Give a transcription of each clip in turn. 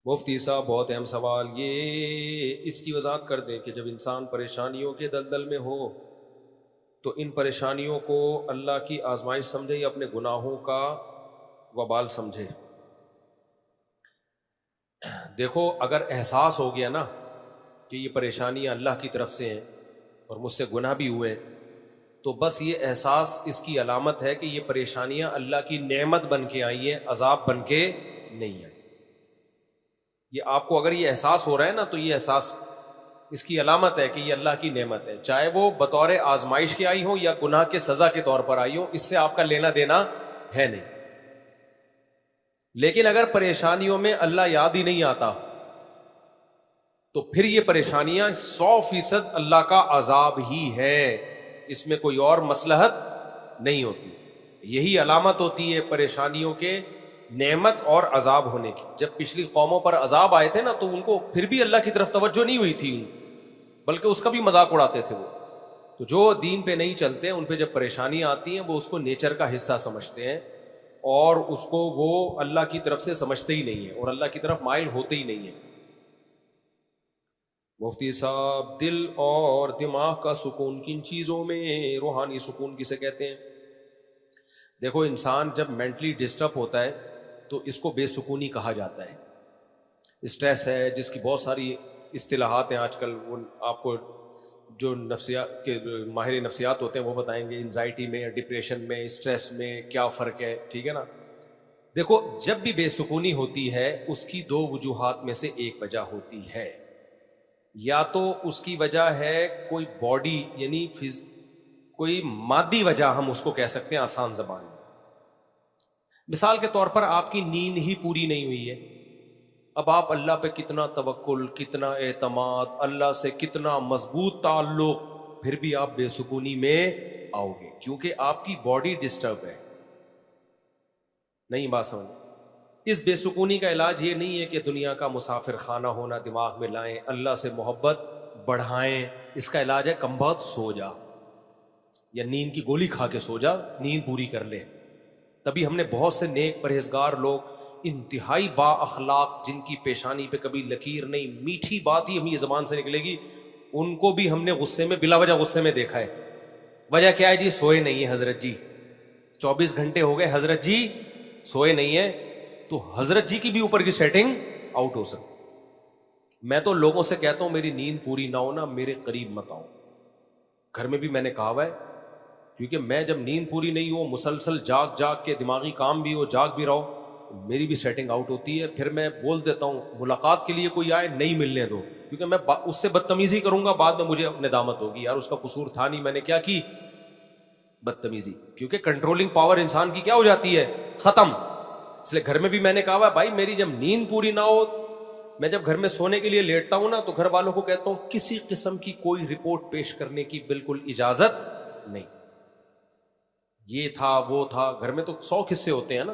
مفتی صاحب بہت اہم سوال، یہ اس کی وضاحت کر دیں کہ جب انسان پریشانیوں کے دلدل میں ہو تو ان پریشانیوں کو اللہ کی آزمائش سمجھے یا اپنے گناہوں کا وبال سمجھے؟ دیکھو، اگر احساس ہو گیا نا کہ یہ پریشانیاں اللہ کی طرف سے ہیں اور مجھ سے گناہ بھی ہوئے، تو بس یہ احساس اس کی علامت ہے کہ یہ پریشانیاں اللہ کی نعمت بن کے آئی ہیں، عذاب بن کے نہیں ہیں۔ یہ آپ کو اگر یہ احساس ہو رہا ہے نا، تو یہ احساس اس کی علامت ہے کہ یہ اللہ کی نعمت ہے، چاہے وہ بطور آزمائش کے آئی ہو یا گناہ کے سزا کے طور پر آئی ہو، اس سے آپ کا لینا دینا ہے نہیں۔ لیکن اگر پریشانیوں میں اللہ یاد ہی نہیں آتا تو پھر یہ پریشانیاں 100% اللہ کا عذاب ہی ہے، اس میں کوئی اور مصلحت نہیں ہوتی۔ یہی علامت ہوتی ہے پریشانیوں کے نعمت اور عذاب ہونے کی۔ جب پچھلی قوموں پر عذاب آئے تھے نا، تو ان کو پھر بھی اللہ کی طرف توجہ نہیں ہوئی تھی، بلکہ اس کا بھی مذاق اڑاتے تھے وہ۔ تو جو دین پہ نہیں چلتے، ان پہ جب پریشانیاں آتی ہیں، وہ اس کو نیچر کا حصہ سمجھتے ہیں اور اس کو وہ اللہ کی طرف سے سمجھتے ہی نہیں ہیں اور اللہ کی طرف مائل ہوتے ہی نہیں ہیں۔ مفتی صاحب، دل اور دماغ کا سکون کن چیزوں میں روحانی سکون کسے کہتے ہیں؟ دیکھو، انسان جب مینٹلی ڈسٹرب ہوتا ہے تو اس کو بے سکونی کہا جاتا ہے۔ اسٹریس ہے، جس کی بہت ساری اصطلاحات ہیں آج کل، وہ آپ کو جو نفسیات کے ماہر نفسیات ہوتے ہیں وہ بتائیں گے، انزائٹی میں، ڈپریشن میں، اسٹریس میں کیا فرق ہے، ٹھیک ہے نا؟ دیکھو، جب بھی بے سکونی ہوتی ہے اس کی دو وجوہات میں سے ایک وجہ ہوتی ہے۔ یا تو اس کی وجہ ہے کوئی باڈی، یعنی کوئی مادی وجہ، ہم اس کو کہہ سکتے ہیں آسان زبان میں۔ مثال کے طور پر آپ کی نیند ہی پوری نہیں ہوئی ہے، اب آپ اللہ پہ کتنا توکل، کتنا اعتماد، اللہ سے کتنا مضبوط تعلق، پھر بھی آپ بے سکونی میں آؤ گے، کیونکہ آپ کی باڈی ڈسٹرب ہے۔ نہیں بات سمجھ؟ اس بے سکونی کا علاج یہ نہیں ہے کہ دنیا کا مسافر خانہ ہونا دماغ میں لائیں، اللہ سے محبت بڑھائیں۔ اس کا علاج ہے کم بخت سو جا، یا نیند کی گولی کھا کے سو جا، نیند پوری کر لے۔ تبھی ہم نے بہت سے نیک پرہیزگار لوگ، انتہائی با اخلاق، جن کی پیشانی پہ کبھی لکیر نہیں، میٹھی بات ہی ہم یہ زبان سے نکلے گی، ان کو بھی ہم نے غصے میں، بلا وجہ غصے میں دیکھا ہے۔ وجہ کیا ہے جی؟ سوئے نہیں ہے حضرت جی، 24 گھنٹے ہو گئے حضرت جی سوئے نہیں ہے، تو حضرت جی کی بھی اوپر کی سیٹنگ آؤٹ ہو سکتی۔ میں تو لوگوں سے کہتا ہوں میری نیند پوری نہ ہونا میرے قریب مت آؤ۔ گھر میں بھی میں نے کہا ہوا ہے، کیونکہ میں جب نیند پوری نہیں ہو، مسلسل جاگ جاگ کے دماغی کام بھی ہو، جاگ بھی رہو، میری بھی سیٹنگ آؤٹ ہوتی ہے۔ پھر میں بول دیتا ہوں ملاقات کے لیے کوئی آئے نہیں ملنے دو، کیونکہ میں اس سے بدتمیزی کروں گا، بعد میں مجھے ندامت ہوگی، یار اس کا قصور تھا نہیں، میں نے کیا کی؟ بدتمیزی۔ کیونکہ کنٹرولنگ پاور انسان کی کیا ہو جاتی ہے؟ ختم۔ اس لیے گھر میں بھی میں نے کہا ہوا بھائی میری جب نیند پوری نہ ہو، میں جب گھر میں سونے کے لیے لیٹتا ہوں نا، تو گھر والوں کو کہتا ہوں کسی قسم کی کوئی رپورٹ پیش کرنے کی بالکل اجازت نہیں۔ یہ تھا وہ تھا، گھر میں تو 100 قصے ہوتے ہیں نا،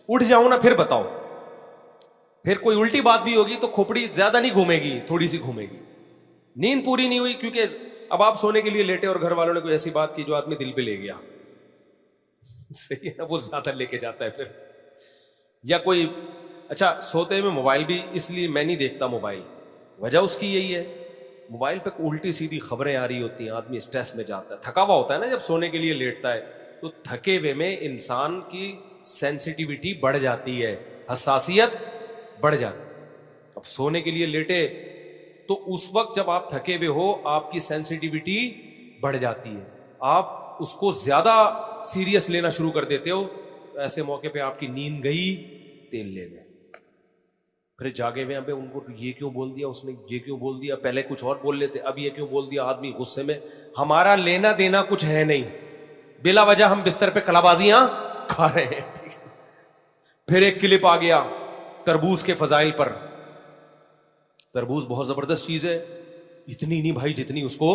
اٹھ جاؤں نا پھر بتاؤ، پھر کوئی الٹی بات بھی ہوگی تو کھوپڑی زیادہ نہیں گھومے گی، تھوڑی سی گھومے گی۔ نیند پوری نہیں ہوئی، کیونکہ اب آپ سونے کے لیے لیٹے اور گھر والوں نے کوئی ایسی بات کی جو آدمی دل پہ لے گیا، صحیح ہے نا، وہ زیادہ لے کے جاتا ہے پھر۔ یا کوئی، اچھا سوتے میں موبائل بھی اس لیے میں نہیں دیکھتا موبائل، وجہ اس کی یہی ہے، موبائل پہ الٹی سیدھی خبریں آ رہی ہوتی ہیں، آدمی اسٹریس میں جاتا ہے، تھکا ہوا ہوتا ہے نا جب سونے کے لیے لیٹتا ہے، تو تھکے ہوئے میں انسان کی سینسیٹیوٹی بڑھ جاتی ہے، حساسیت بڑھ جاتی ہے۔ اب سونے کے لیے لیٹے تو اس وقت جب آپ تھکے ہوئے ہو، آپ کی سینسیٹیوٹی بڑھ جاتی ہے، آپ اس کو زیادہ سیریس لینا شروع کر دیتے ہو، تو ایسے موقع پہ آپ کی نیند گئی تیل لے لیں، پھر جاگے ہوئے پہ ان کو یہ کیوں بول دیا اس نے، یہ کیوں بول دیا، پہلے کچھ اور بول لیتے اب یہ کیوں بول دیا، آدمی غصے میں۔ ہمارا لینا دینا کچھ ہے نہیں، بلا وجہ ہم بستر پہ کلابازیاں کھا رہے ہیں۔ پھر ایک کلپ آ گیا تربوز کے فضائل پر۔ تربوز بہت زبردست چیز ہے، اتنی نہیں بھائی جتنی اس کو،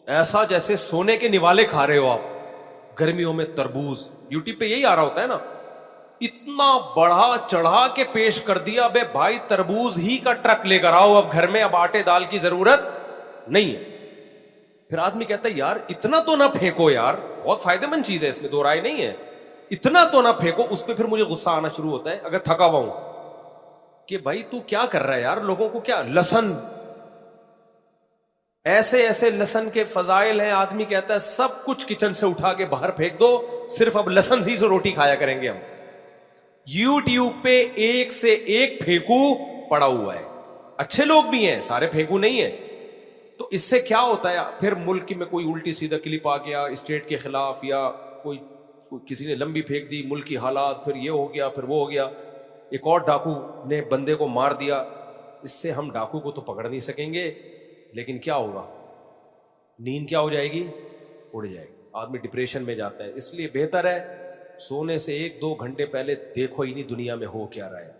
ایسا جیسے سونے کے نوالے کھا رہے ہو آپ۔ گرمیوں میں تربوز، یوٹیوب پہ یہی آ رہا ہوتا ہے نا، اتنا بڑھا چڑھا کے پیش کر دیا، بے بھائی تربوز ہی کا ٹرک لے کر آؤ اب گھر میں، اب آٹے دال کی ضرورت نہیں ہے۔ پھر آدمی کہتا ہے یار اتنا تو نہ پھینکو یار، بہت فائدہ مند چیز ہے، اس میں دو رائے نہیں ہے، اتنا تو نہ پھینکو۔ اس پہ پھر مجھے غصہ آنا شروع ہوتا ہے اگر تھکا ہوا ہوں، کہ بھائی تو کیا کر رہا ہے یار, لوگوں کو کیا لسن, ایسے ایسے لسن کے فضائل ہیں, آدمی کہتا ہے سب کچھ کچن سے اٹھا کے باہر پھینک دو, صرف اب لسن ہی سے روٹی کھایا کریں گے ہم. یوٹیوب پہ ایک سے ایک پھینکو پڑا ہوا ہے, اچھے لوگ بھی ہیں, سارے پھینکو نہیں ہیں. تو اس سے کیا ہوتا ہے, پھر ملک میں کوئی الٹی سیدھا کلپ آ گیا اسٹیٹ کے خلاف, یا کوئی کسی نے لمبی پھینک دی, ملک کی حالات, پھر یہ ہو گیا, پھر وہ ہو گیا, ایک اور ڈاکو نے بندے کو مار دیا. اس سے ہم ڈاکو کو تو پکڑ نہیں سکیں گے, لیکن کیا ہوگا, نیند کیا ہو جائے گی, اڑ جائے گی, آدمی ڈپریشن میں جاتا ہے. اس لیے بہتر ہے سونے سے 1-2 گھنٹے پہلے دیکھو ہی نہیں دنیا میں ہو کیا رہا ہے.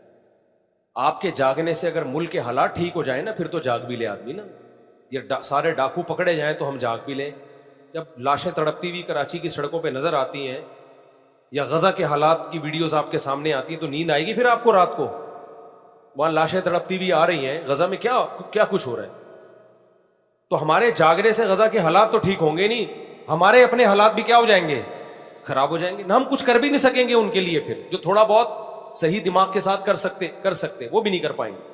آپ کے جاگنے سے اگر ملک کے حالات ٹھیک ہو جائیں نا, پھر تو جاگ بھی لے آدمی نا. یہ سارے ڈاکو پکڑے جائیں تو ہم جاگ بھی لیں. جب لاشیں تڑپتی ہوئی کراچی کی سڑکوں پہ نظر آتی ہیں, یا غزہ کے حالات کی ویڈیوز آپ کے سامنے آتی ہیں, تو نیند آئے گی پھر آپ کو رات کو؟ وہاں لاشیں تڑپتی ہوئی آ رہی ہیں, غزہ میں کیا کچھ ہو رہا ہے. تو ہمارے جاگنے سے غزہ کے حالات تو ٹھیک ہوں گے نہیں, ہمارے اپنے حالات بھی کیا ہو جائیں گے, خراب ہو جائیں گے نا. ہم کچھ کر بھی نہیں سکیں گے ان کے لیے, پھر جو تھوڑا بہت صحیح دماغ کے ساتھ کر سکتے وہ بھی نہیں کر پائیں گے.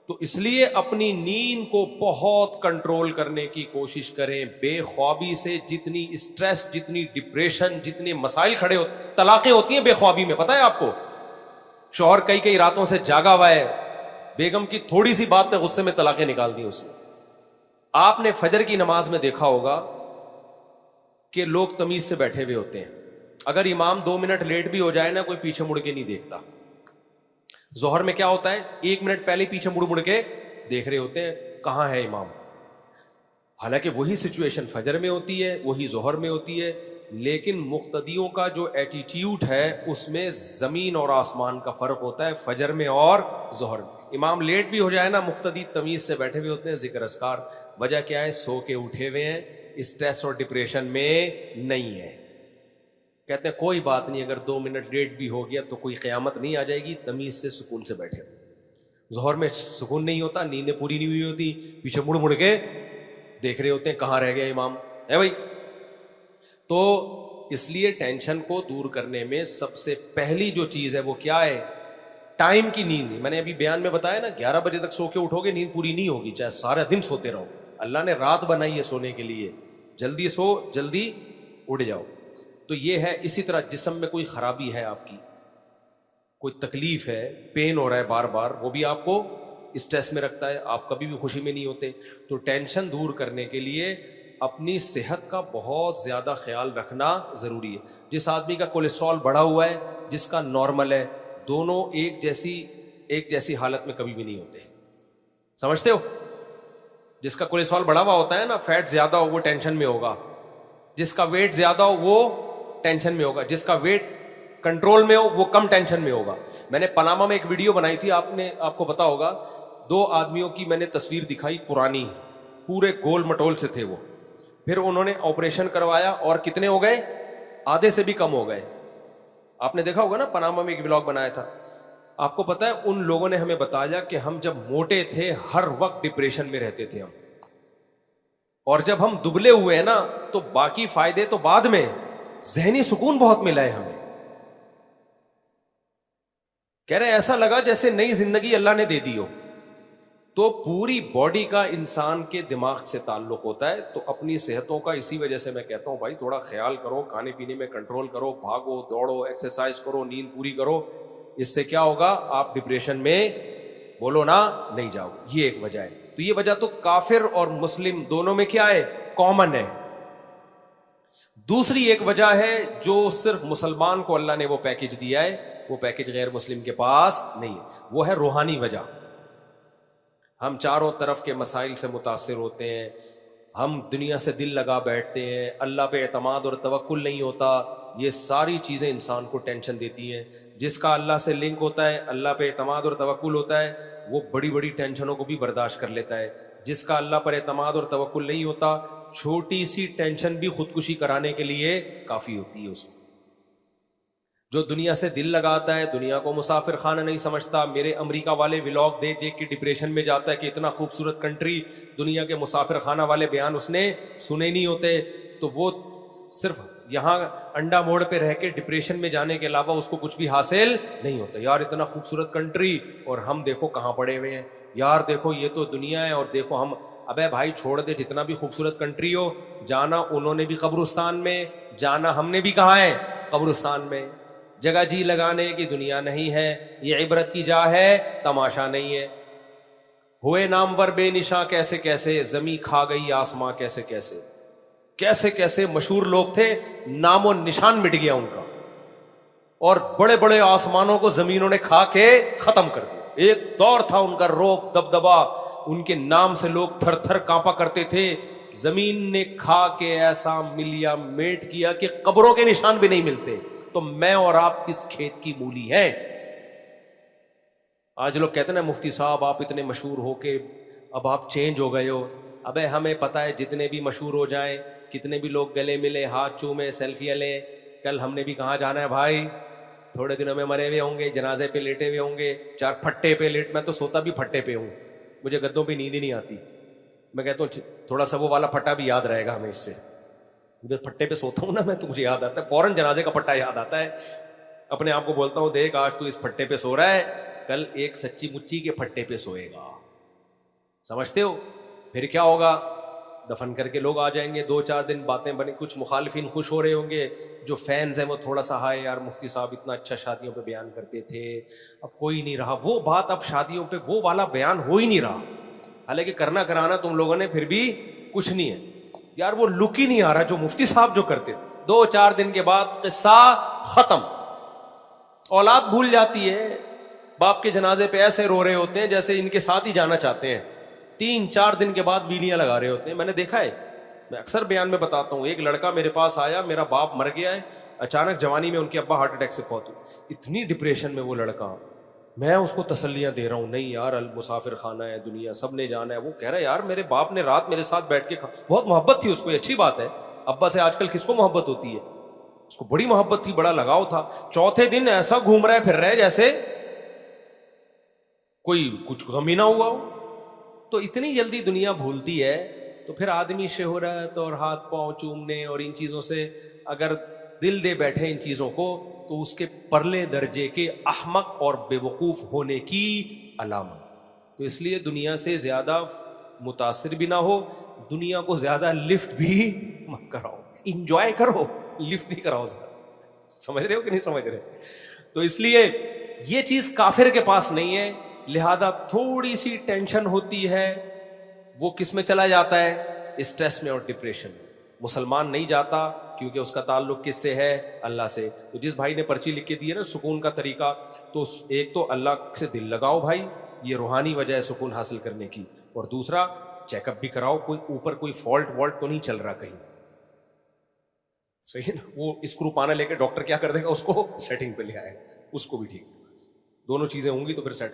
تو اس لیے اپنی نیند کو بہت کنٹرول کرنے کی کوشش کریں. بے خوابی سے جتنی اسٹریس, جتنی ڈپریشن, جتنے مسائل کھڑے ہوتے, طلاقیں ہوتی ہیں بے خوابی میں, پتہ ہے آپ کو. شوہر کئی راتوں سے جاگا ہوا ہے, بیگم کی تھوڑی سی بات پہ غصے میں طلاقیں نکال دی اس نے. آپ نے فجر کی نماز میں دیکھا ہوگا کہ لوگ تمیز سے بیٹھے ہوئے ہوتے ہیں, اگر امام 2 منٹ لیٹ بھی ہو جائے نا, کوئی پیچھے مڑ کے نہیں دیکھتا. ظہر میں کیا ہوتا ہے, 1 منٹ پہلے پیچھے مڑ کے دیکھ رہے ہوتے ہیں کہاں ہے امام. حالانکہ وہی سچویشن فجر میں ہوتی ہے, وہی ظہر میں ہوتی ہے, لیکن مقتدیوں کا جو ایٹیٹیوڈ ہے اس میں زمین اور آسمان کا فرق ہوتا ہے, فجر میں اور ظہر میں. امام لیٹ بھی ہو جائے نا, مقتدی تمیز سے بیٹھے ہوئے ہوتے ہیں, ذکر اذکار. وجہ کیا ہے, سو کے اٹھے ہوئے ہیں, اسٹریس اور ڈپریشن میں نہیں ہے. کہتے ہیں کوئی بات نہیں, اگر 2 منٹ لیٹ بھی ہو گیا تو کوئی قیامت نہیں آ جائے گی, تمیز سے سکون سے بیٹھے. ظہر میں سکون نہیں ہوتا, نیندیں پوری نہیں ہوئی ہوتی, پیچھے مڑ کے دیکھ رہے ہوتے ہیں کہاں رہ گیا امام ہے بھائی. تو اس لیے ٹینشن کو دور کرنے میں سب سے پہلی جو چیز ہے وہ کیا ہے, ٹائم کی نیند. میں نے ابھی بیان میں بتایا نا, 11 بجے تک سو کے اٹھو گے نیند پوری نہیں ہوگی, چاہے سارا دن سوتے رہو. اللہ نے رات بنائی ہے سونے کے لیے, جلدی سو جلدی اڑ جاؤ. تو یہ ہے. اسی طرح جسم میں کوئی خرابی ہے, آپ کی کوئی تکلیف ہے, پین ہو رہا ہے بار بار, وہ بھی آپ کو اسٹریس میں رکھتا ہے, آپ کبھی بھی خوشی میں نہیں ہوتے. تو ٹینشن دور کرنے کے لیے اپنی صحت کا بہت زیادہ خیال رکھنا ضروری ہے. جس آدمی کا کولیسٹرول بڑھا ہوا ہے, جس کا نارمل ہے, دونوں ایک جیسی حالت میں کبھی بھی نہیں ہوتے. سمجھتے ہو؟ جس کا کولیسٹرول بڑھا ہوا ہوتا ہے نا, فیٹ زیادہ ہو وہ ٹینشن میں ہوگا, جس کا ویٹ زیادہ ہو وہ ٹینشن میں ہوگا, جس کا ویٹ کنٹرول میں ہو وہ کم ٹینشن میں ہوگا. میں نے پاناما میں ایک ویڈیو بنائی تھی, آپ کو پتا ہوگا, 2 آدمیوں کی میں نے تصویر دکھائی پرانی, پورے گول مٹول سے تھے وہ. پھر انہوں نے آپریشن کروایا اور کتنے ہو گئے, آدھے سے بھی کم ہو گئے. آپ نے دیکھا ہوگا نا, پاناما میں ایک ولاگ بنایا تھا. آپ کو پتا ہے ان لوگوں نے ہمیں بتایا کہ ہم جب موٹے تھے ہر وقت ڈپریشن میں رہتے تھے ہم, اور جب ہم دبلے ہوئے ہیں نا تو باقی فائدے تو بعد میں, ذہنی سکون بہت ملا ہے ہمیں. کہہ رہے ایسا لگا جیسے نئی زندگی اللہ نے دے دی ہو. تو پوری باڈی کا انسان کے دماغ سے تعلق ہوتا ہے. تو اپنی صحتوں کا اسی وجہ سے میں کہتا ہوں بھائی تھوڑا خیال کرو, کھانے پینے میں کنٹرول کرو, بھاگو دوڑو, ایکسرسائز کرو, نیند پوری کرو. اس سے کیا ہوگا, آپ ڈپریشن میں بولو نا نہیں جاؤ. یہ ایک وجہ ہے. تو یہ وجہ تو کافر اور مسلم دونوں میں کیا ہے, کامن ہے. دوسری ایک وجہ ہے جو صرف مسلمان کو اللہ نے وہ پیکج دیا ہے, وہ پیکج غیر مسلم کے پاس نہیں ہے, وہ ہے روحانی وجہ. ہم چاروں طرف کے مسائل سے متاثر ہوتے ہیں, ہم دنیا سے دل لگا بیٹھتے ہیں, اللہ پہ اعتماد اور توکل نہیں ہوتا. یہ ساری چیزیں انسان کو ٹینشن دیتی ہیں. جس کا اللہ سے لنک ہوتا ہے, اللہ پہ اعتماد اور توکل ہوتا ہے, وہ بڑی بڑی ٹینشنوں کو بھی برداشت کر لیتا ہے. جس کا اللہ پر اعتماد اور توکل نہیں ہوتا, چھوٹی سی ٹینشن بھی خودکشی کرانے کے لیے کافی ہوتی ہے اس کو. جو دنیا سے دل لگاتا ہے, دنیا کو مسافر خانہ نہیں سمجھتا, میرے امریکہ والے ولاگ دیکھ کے ڈپریشن میں جاتا ہے کہ اتنا خوبصورت کنٹری, دنیا کے مسافر خانہ والے بیان اس نے سنے نہیں ہوتے, تو وہ صرف یہاں انڈا موڑ پہ رہ کے ڈپریشن میں جانے کے علاوہ اس کو کچھ بھی حاصل نہیں ہوتا. یار اتنا خوبصورت کنٹری اور ہم دیکھو کہاں پڑے ہوئے ہیں. یار دیکھو یہ تو دنیا ہے اور دیکھو ہم. ابے بھائی چھوڑ دے, جتنا بھی خوبصورت کنٹری ہو, جانا انہوں نے بھی قبرستان میں, جانا ہم نے بھی کہاں ہے, قبرستان میں. جگہ جی لگانے کی دنیا نہیں ہے, یہ عبرت کی جا ہے, تماشا نہیں ہے. ہوئے نامور بے نشاں کیسے کیسے, زمیں کھا گئی آسماں کیسے کیسے. کیسے کیسے مشہور لوگ تھے, نام و نشان مٹ گیا ان کا, اور بڑے بڑے آسمانوں کو زمینوں نے کھا کے ختم کر دیا. ایک دور تھا ان کا روب دبدبا, ان کے نام سے لوگ تھر تھر کانپا کرتے تھے. زمین نے کھا کے ایسا ملیا میٹ کیا کہ قبروں کے نشان بھی نہیں ملتے. تو میں اور آپ کس کھیت کی مولی ہیں؟ آج لوگ کہتے ہیں نا مفتی صاحب آپ اتنے مشہور ہو کے اب آپ چینج ہو گئے ہو. ابے ہمیں پتہ ہے جتنے بھی مشہور ہو جائیں, کتنے بھی لوگ گلے ملے, ہاتھ چومے, سیلفیاں لیں, کل ہم نے بھی کہاں جانا ہے بھائی. تھوڑے دنوں میں مرے ہوئے ہوں گے, جنازے پہ لیٹے ہوئے ہوں گے, چار پھٹے پہ لیٹ. میں تو سوتا بھی پھٹے پہ ہوں, مجھے گدوں پہ نیند ہی نہیں آتی. میں کہتا ہوں تھوڑا سا وہ والا پھٹا بھی یاد رہے گا ہمیں اس سے. مجھے پھٹے پہ سوتا ہوں نا میں, تو مجھے یاد آتا ہے فوراً جنازے کا پھٹا یاد آتا ہے. اپنے آپ کو بولتا ہوں دیکھ آج تو اس پھٹے پہ سو رہا ہے, کل ایک سچی مچی کے پھٹے پہ سوئے گا. سمجھتے ہو؟ پھر کیا ہوگا, دفن کر کے لوگ آ جائیں گے, 2-4 دن باتیں بنی, کچھ مخالفین خوش ہو رہے ہوں گے, جو فینز ہیں وہ تھوڑا سا ہائے یار مفتی صاحب اتنا اچھا شادیوں پہ بیان کرتے تھے, اب کوئی نہیں رہا وہ بات, اب شادیوں پہ وہ والا بیان ہو ہی نہیں رہا. حالانکہ کرنا کرانا تم لوگوں نے پھر بھی کچھ نہیں ہے یار, وہ لک ہی نہیں آ رہا جو مفتی صاحب جو کرتے تھے. 2-4 دن کے بعد قصہ ختم. اولاد بھول جاتی ہے, باپ کے جنازے پہ ایسے رو رہے ہوتے ہیں جیسے ان کے ساتھ ہی جانا چاہتے ہیں. 3-4 دن کے بعد بیلیاں لگا رہے ہوتے ہیں. میں نے دیکھا ہے, میں اکثر بیان میں بتاتا ہوں. ایک لڑکا میرے پاس آیا, میرا باپ مر گیا ہے, اچانک جوانی میں ان کے ابا ہارٹ اٹیک سے فوت ہوئے. اتنی ڈپریشن میں وہ لڑکا, میں اس کو تسلیاں دے رہا ہوں, نہیں یار المسافر خانہ ہے دنیا, سب نے جانا ہے. وہ کہہ رہا ہے یار میرے باپ نے رات میرے ساتھ بیٹھ کے بہت محبت تھی اس کو, اچھی بات ہے. ابا سے آج کل کس کو محبت ہوتی ہے, اس کو بڑی محبت تھی, بڑا لگاؤ تھا. چوتھے دن ایسا گھوم رہا ہے پھر رہا ہے جیسے کوئی کچھ غم ہی نہ ہوا ہو. تو اتنی جلدی دنیا بھولتی ہے. تو پھر آدمی شہرت اور ہاتھ پاؤں چومنے اور ان چیزوں سے اگر دل دے بیٹھے ان چیزوں کو, تو اس کے پرلے درجے کے احمق اور بے وقوف ہونے کی علامت. تو اس لیے دنیا سے زیادہ متاثر بھی نہ ہو, دنیا کو زیادہ لفٹ بھی مت کراؤ, انجوائے کرو, لفٹ نہیں کراؤ زیادہ. سمجھ رہے ہو کہ نہیں سمجھ رہے؟ تو اس لیے یہ چیز کافر کے پاس نہیں ہے, لہذا تھوڑی سی ٹینشن ہوتی ہے, وہ کس میں چلا جاتا ہے, اسٹریس میں اور ڈپریشن میں. مسلمان نہیں جاتا کیونکہ اس کا تعلق کس سے ہے, اللہ سے. تو جس بھائی نے پرچی لکھ کے دی ہے نا سکون کا طریقہ, تو ایک تو اللہ سے دل لگاؤ بھائی, یہ روحانی وجہ ہے سکون حاصل کرنے کی, اور دوسرا چیک اپ بھی کراؤ, کوئی اوپر کوئی فالٹ والٹ تو نہیں چل رہا کہیں. صحیح ہے نا, وہ اسکرو پانا لے کے ڈاکٹر کیا کر دے گا, اس کو سیٹنگ پہ لے آئے, اس کو بھی ٹھیک. دونوں چیزیں ہوں گی تو پھر سیٹ ہوگا.